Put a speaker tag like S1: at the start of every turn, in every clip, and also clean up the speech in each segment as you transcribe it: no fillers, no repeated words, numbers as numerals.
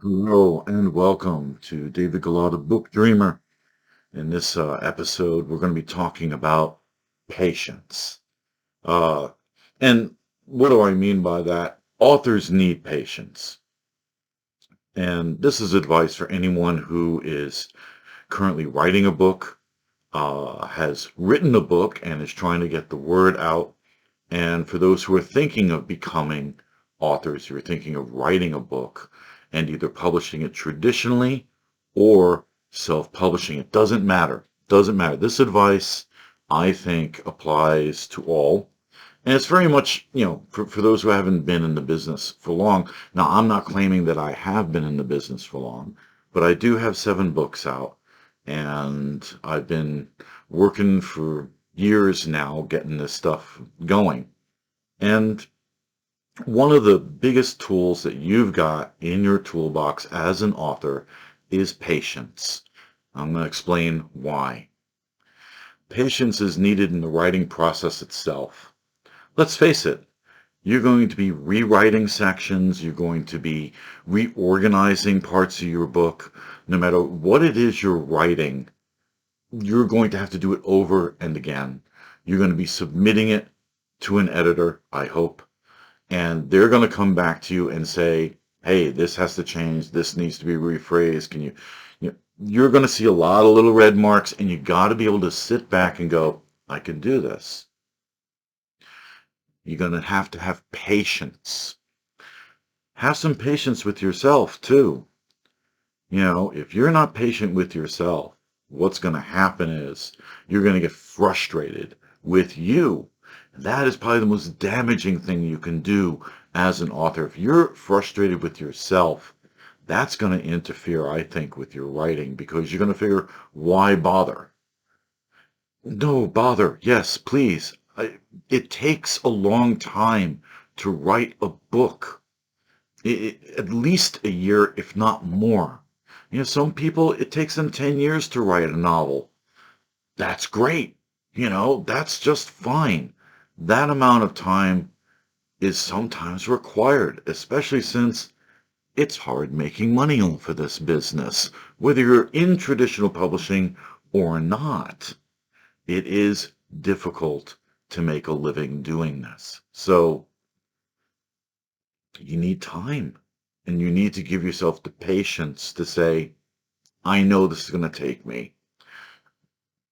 S1: Hello and welcome to David Galata, Book Dreamer. In this episode, we're going to be talking about patience. Uh, and what do I mean by that? Authors need patience. And this is advice for anyone who is currently writing a book, has written a book, and is trying to get the word out. And for those who are thinking of becoming authors, who are thinking of writing a book and either publishing it traditionally or self-publishing, it doesn't matter. Doesn't matter. This advice, I think, applies to all. And it's very much, for those who haven't been in the business for long. Now, I'm not claiming that I have been in the business for long, but I do have 7 books out, and I've been working for years now getting this stuff going. And one of the biggest tools that you've got in your toolbox as an author is patience. I'm going to explain why. Patience is needed in the writing process itself. Let's face it, you're going to be rewriting sections, you're going to be reorganizing parts of your book. No matter what it is you're writing, you're going to have to do it over and again. You're going to be submitting it to an editor, I hope, and they're going to come back to you and say, hey, this has to change, this needs to be rephrased. You're going to see a lot of little red marks, and you got to be able to sit back and go, I can do this. You're going to have patience. Have some patience with yourself too. If you're not patient with yourself, what's going to happen is you're going to get frustrated with you. That is probably the most damaging thing you can do as an author. If you're frustrated with yourself, that's going to interfere, I think, with your writing, because you're going to figure, why bother? No, bother. Yes, please. It takes a long time to write a book. At least a year, if not more. Some people, it takes them 10 years to write a novel. That's great. That's just fine. That amount of time is sometimes required, especially since it's hard making money for this business, whether you're in traditional publishing or not. It is difficult to make a living doing this. So you need time, and you need to give yourself the patience to say, I know this is going to take me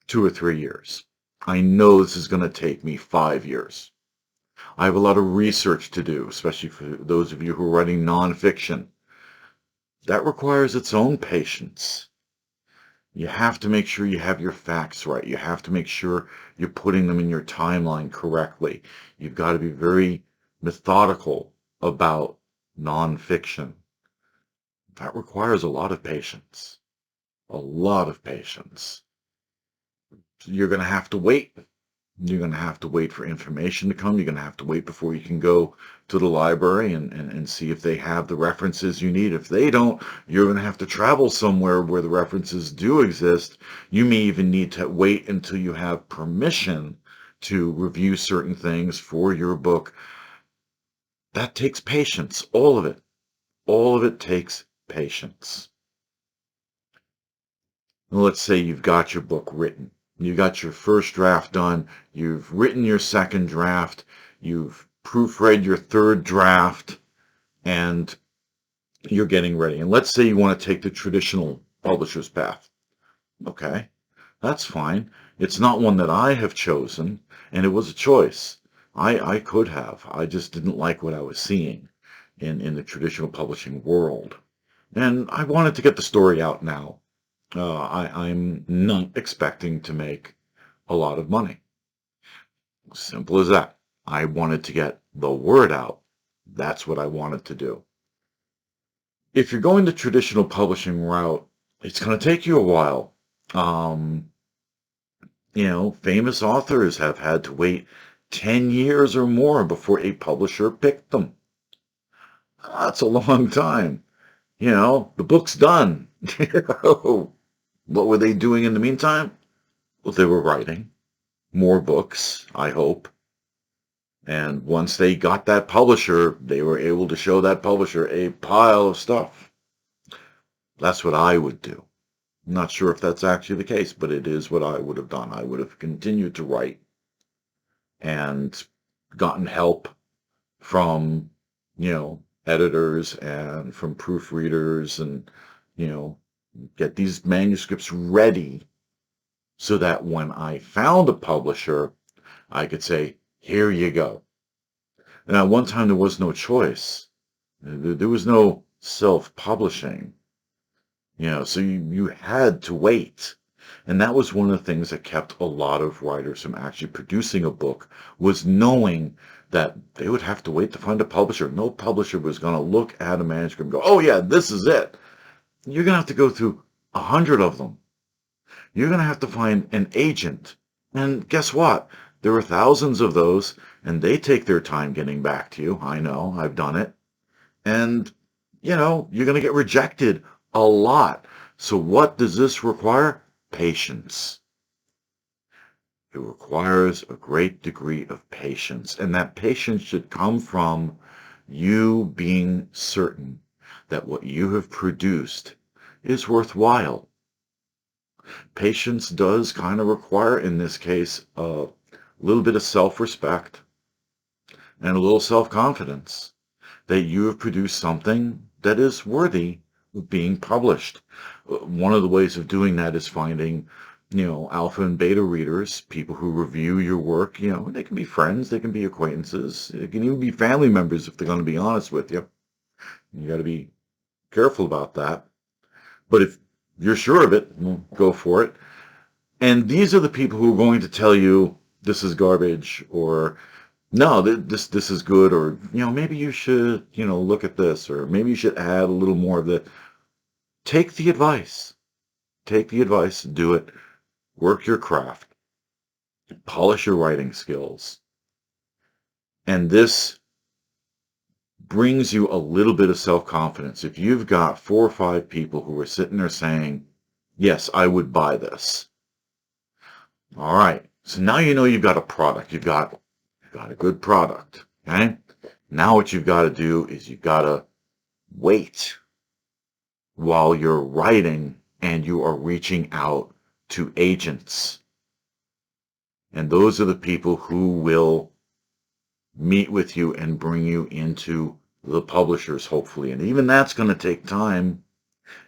S1: 2 or 3 years. I know this is going to take me 5 years. I have a lot of research to do, especially for those of you who are writing nonfiction. That requires its own patience. You have to make sure you have your facts right. You have to make sure you're putting them in your timeline correctly. You've got to be very methodical about nonfiction. That requires a lot of patience. A lot of patience. You're going to have to wait. You're going to have to wait for information to come. You're going to have to wait before you can go to the library and see if they have the references you need. If they don't, you're going to have to travel somewhere where the references do exist. You may even need to wait until you have permission to review certain things for your book. That takes patience, all of it. All of it takes patience. Let's say you've got your book written. You got your first draft done. You've written your second draft. You've proofread your third draft, and you're getting ready. And let's say you want to take the traditional publisher's path. Okay, that's fine. It's not one that I have chosen, and it was a choice. I could have. I just didn't like what I was seeing in the traditional publishing world. And I wanted to get the story out now. I'm not expecting to make a lot of money. Simple as that. I wanted to get the word out. That's what I wanted to do. If you're going the traditional publishing route, it's going to take you a while. Um, famous authors have had to wait 10 years or more before a publisher picked them. That's a long time. The book's done. What were they doing in the meantime? Well, they were writing more books, I hope. And once they got that publisher, they were able to show that publisher a pile of stuff. That's what I would do. I'm not sure if that's actually the case, but it is what I would have done. I would have continued to write and gotten help from, editors and from proofreaders and, you know, get these manuscripts ready so that when I found a publisher, I could say, here you go. And at one time, there was no choice. There was no self-publishing, so you had to wait. And that was one of the things that kept a lot of writers from actually producing a book, was knowing that they would have to wait to find a publisher. No publisher was going to look at a manuscript and go, oh yeah, this is it. You're going to have to go through 100 of them. You're going to have to find an agent. And guess what? There are thousands of those, and they take their time getting back to you. I know, I've done it. And, you're going to get rejected a lot. So what does this require? Patience. It requires a great degree of patience. And that patience should come from you being certain that what you have produced is worthwhile. Patience does kind of require, in this case, a little bit of self-respect and a little self-confidence that you have produced something that is worthy of being published. One of the ways of doing that is finding, alpha and beta readers, people who review your work. They can be friends, they can be acquaintances, they can even be family members if they're going to be honest with you. You got to be careful about that. But if you're sure of it, well, go for it. And these are the people who are going to tell you this is garbage, or no, this is good, or maybe you should look at this, or maybe you should add a little more of that. Take the advice. Take the advice, do it, work your craft, polish your writing skills. And this brings you a little bit of self-confidence. If you've got 4 or 5 people who are sitting there saying, yes, I would buy this. All right. So now you've got a product. You've got a good product. Okay. Now what you've got to do is you've got to wait while you're writing and you are reaching out to agents. And those are the people who will meet with you and bring you into the publishers, hopefully. And even that's going to take time.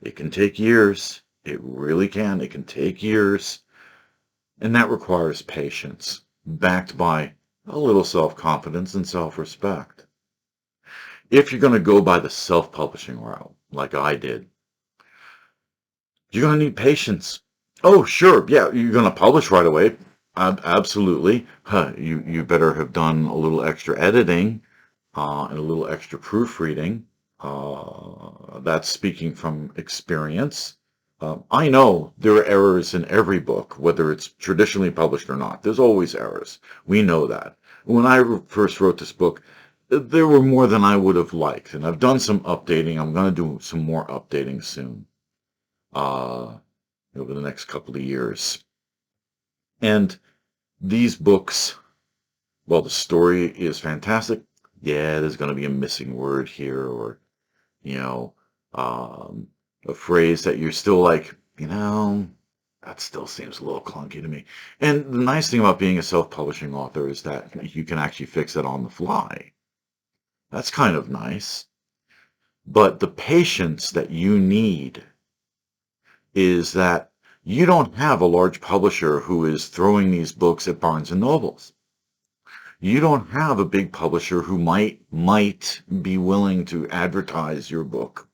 S1: It can take years. It really can. It can take years. And that requires patience, backed by a little self-confidence and self-respect. If you're going to go by the self-publishing route, like I did, you're going to need patience. Oh, sure. Yeah, you're going to publish right away. Absolutely. You better have done a little extra editing and a little extra proofreading. That's speaking from experience. I know there are errors in every book, whether it's traditionally published or not. There's always errors. We know that. When I first wrote this book, there were more than I would have liked, and I've done some updating. I'm going to do some more updating soon, over the next couple of years. And these books, well, the story is fantastic. Yeah, there's going to be a missing word here, or, a phrase that you're still like, that still seems a little clunky to me. And the nice thing about being a self-publishing author is that you can actually fix it on the fly. That's kind of nice. But the patience that you need is that you don't have a large publisher who is throwing these books at Barnes and Nobles. You don't have a big publisher who might be willing to advertise your book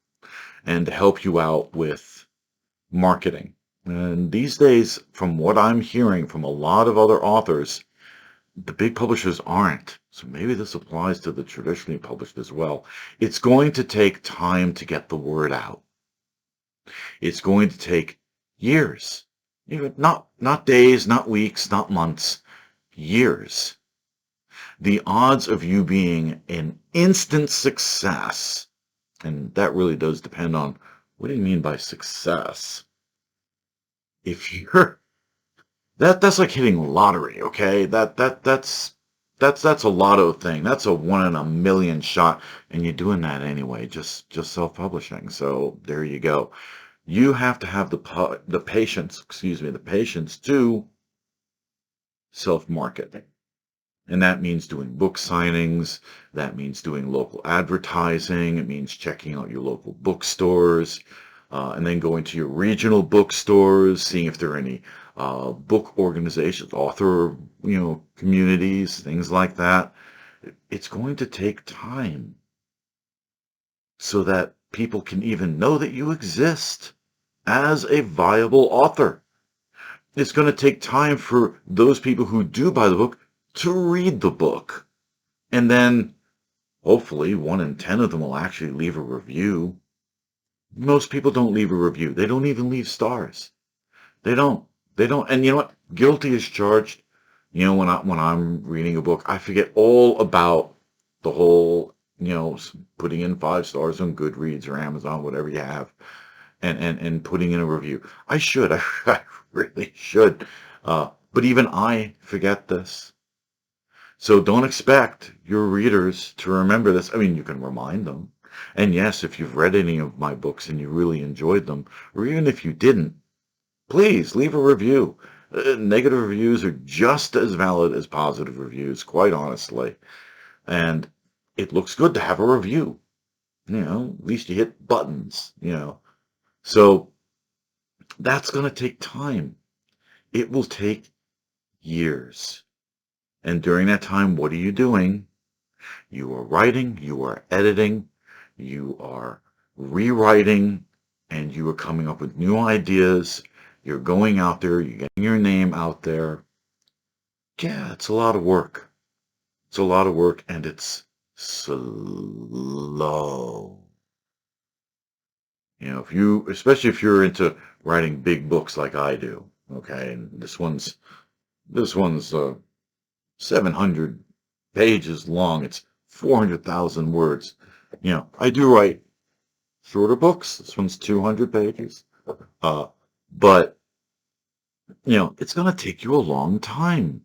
S1: and help you out with marketing. And these days, from what I'm hearing from a lot of other authors, the big publishers aren't. So maybe this applies to the traditionally published as well. It's going to take time to get the word out. It's going to take years. Not days, not weeks, not months, years. The odds of you being an instant success, and that really does depend on what do you mean by success? If you're that's like hitting lottery, okay? That's a lotto thing. That's a 1 in a million shot, and you're doing that anyway, just self-publishing. So there you go. You have to have the patience, the patience to self-market. And that means doing book signings. That means doing local advertising. It means checking out your local bookstores, and then going to your regional bookstores, seeing if there are any book organizations, author, communities, things like that. It's going to take time so that people can even know that you exist as a viable author. It's going to take time for those people who do buy the book to read the book. And then hopefully 1 in 10 of them will actually leave a review. Most people don't leave a review. They don't even leave stars. They don't. They don't. And you know what? Guilty as charged. When I'm reading a book, I forget all about the whole, putting in 5 stars on Goodreads or Amazon, whatever you have, and putting in a review. I should. I really should. But even I forget this. So don't expect your readers to remember this. I mean, you can remind them. And yes, if you've read any of my books and you really enjoyed them, or even if you didn't, please leave a review. Negative reviews are just as valid as positive reviews, quite honestly. And it looks good to have a review. At least you hit buttons, So that's going to take time. It will take years. And during that time, what are you doing? You are writing, you are editing, you are rewriting, and you are coming up with new ideas. You're going out there, you're getting your name out there. Yeah, it's a lot of work. It's a lot of work, and it's slow. Especially if you're into writing big books like I do, okay? And this one's 700 pages long. It's 400,000 words. I do write shorter books. This one's 200 pages. But, it's going to take you a long time.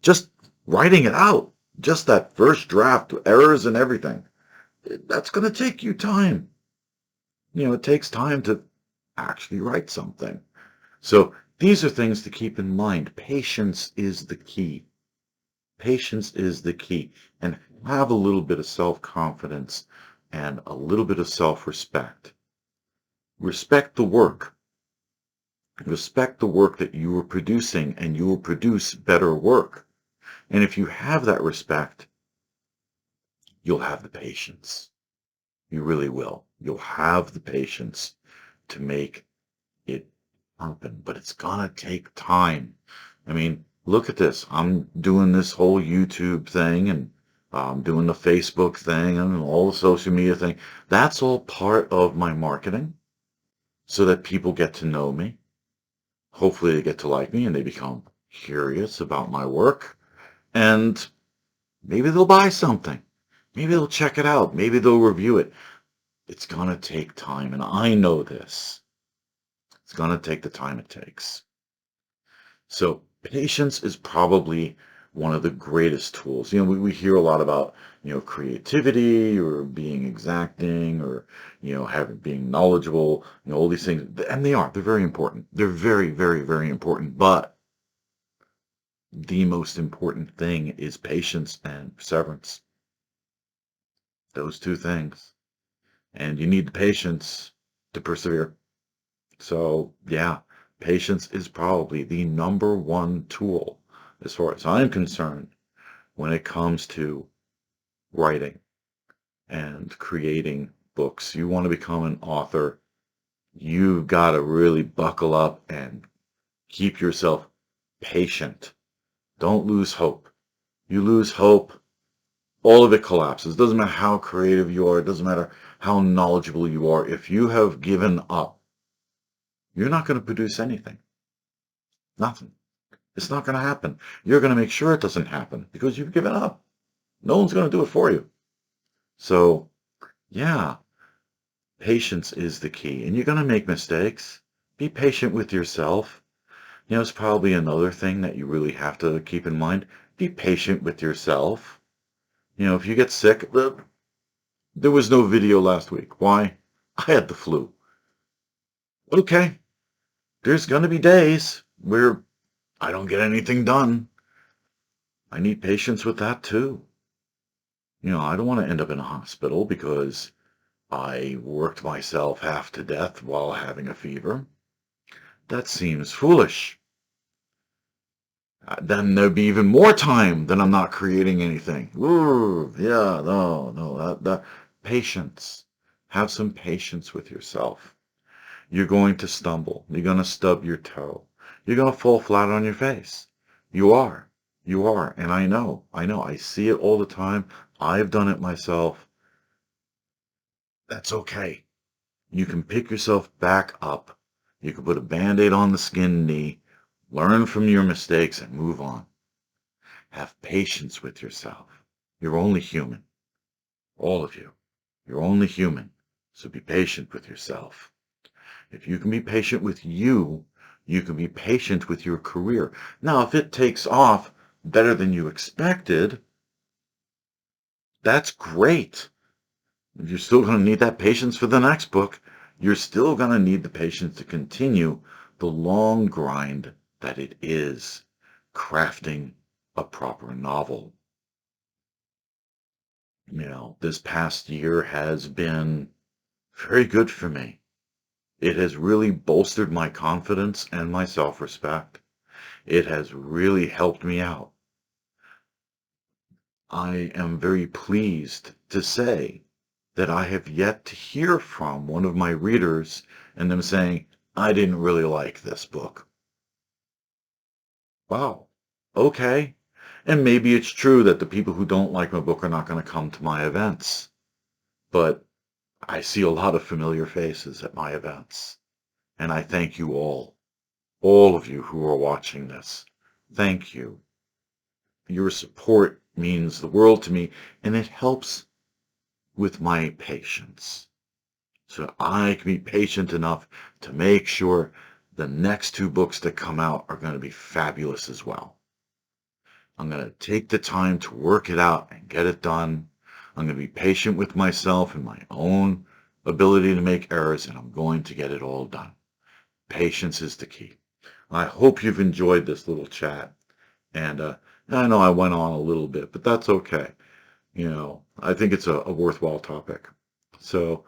S1: Just writing it out, just that first draft, errors and everything, that's going to take you time. It takes time to actually write something. So these are things to keep in mind. Patience is the key. Patience is the key. And have a little bit of self-confidence and a little bit of self-respect. Respect the work. Respect the work that you are producing, and you will produce better work. And if you have that respect, you'll have the patience. You really will. You'll have the patience to make it happen. But it's going to take time. I mean, look at this. I'm doing this whole YouTube thing, and I'm doing the Facebook thing and all the social media thing. That's all part of my marketing so that people get to know me. Hopefully they get to like me and they become curious about my work. And maybe they'll buy something. Maybe they'll check it out. Maybe they'll review it. It's going to take time, and I know this. It's going to take the time it takes. So patience is probably one of the greatest tools. We hear a lot about, creativity or being exacting or, being knowledgeable, all these things. And they're very important. They're very, very, very important. But the most important thing is patience and perseverance. Those two things. And you need the patience to persevere. So, yeah, patience is probably the number one tool, as far as I'm concerned, when it comes to writing and creating books. You want to become an author, you've got to really buckle up and keep yourself patient. Don't lose hope. You lose hope, all of it collapses. Doesn't matter how creative you are. It doesn't matter how knowledgeable you are. If you have given up, you're not going to produce anything. Nothing. It's not going to happen. You're going to make sure it doesn't happen because you've given up. No one's going to do it for you. So, yeah, patience is the key. And you're going to make mistakes. Be patient with yourself. It's probably another thing that you really have to keep in mind. Be patient with yourself. If you get sick, there was no video last week. Why? I had the flu. Okay, there's going to be days where I don't get anything done. I need patience with that too. I don't want to end up in a hospital because I worked myself half to death while having a fever. That seems foolish. Then there'd be even more time that I'm not creating anything. Ooh, yeah, no, that patience. Have some patience with yourself. You're going to stumble. You're going to stub your toe. You're going to fall flat on your face. You are. You are. And I know. I see it all the time. I've done it myself. That's okay. You can pick yourself back up. You can put a Band-Aid on the skinned knee, learn from your mistakes, and move on. Have patience with yourself. You're only human. All of you. You're only human. So be patient with yourself. If you can be patient with you, you can be patient with your career. Now, if it takes off better than you expected, that's great. You're still going to need that patience for the next book. You're still going to need the patience to continue the long grind that it is crafting a proper novel. This past year has been very good for me. It has really bolstered my confidence and my self-respect. It has really helped me out. I am very pleased to say that I have yet to hear from one of my readers and them saying, I didn't really like this book. Wow. Okay. And maybe it's true that the people who don't like my book are not going to come to my events. But I see a lot of familiar faces at my events. And I thank you all of you who are watching this. Thank you. Your support means the world to me, and it helps with my patience. So I can be patient enough to make sure the next two books that come out are going to be fabulous as well. I'm going to take the time to work it out and get it done. I'm going to be patient with myself and my own ability to make errors, and I'm going to get it all done. Patience is the key. I hope you've enjoyed this little chat. And I know I went on a little bit, but that's okay. I think it's a worthwhile topic. So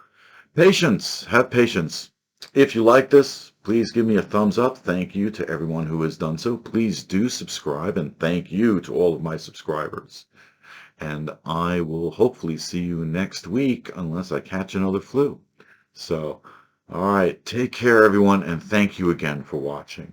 S1: patience, have patience. If you like this, please give me a thumbs up. Thank you to everyone who has done so. Please do subscribe, and thank you to all of my subscribers. And I will hopefully see you next week unless I catch another flu. So, all right, take care, everyone, and thank you again for watching.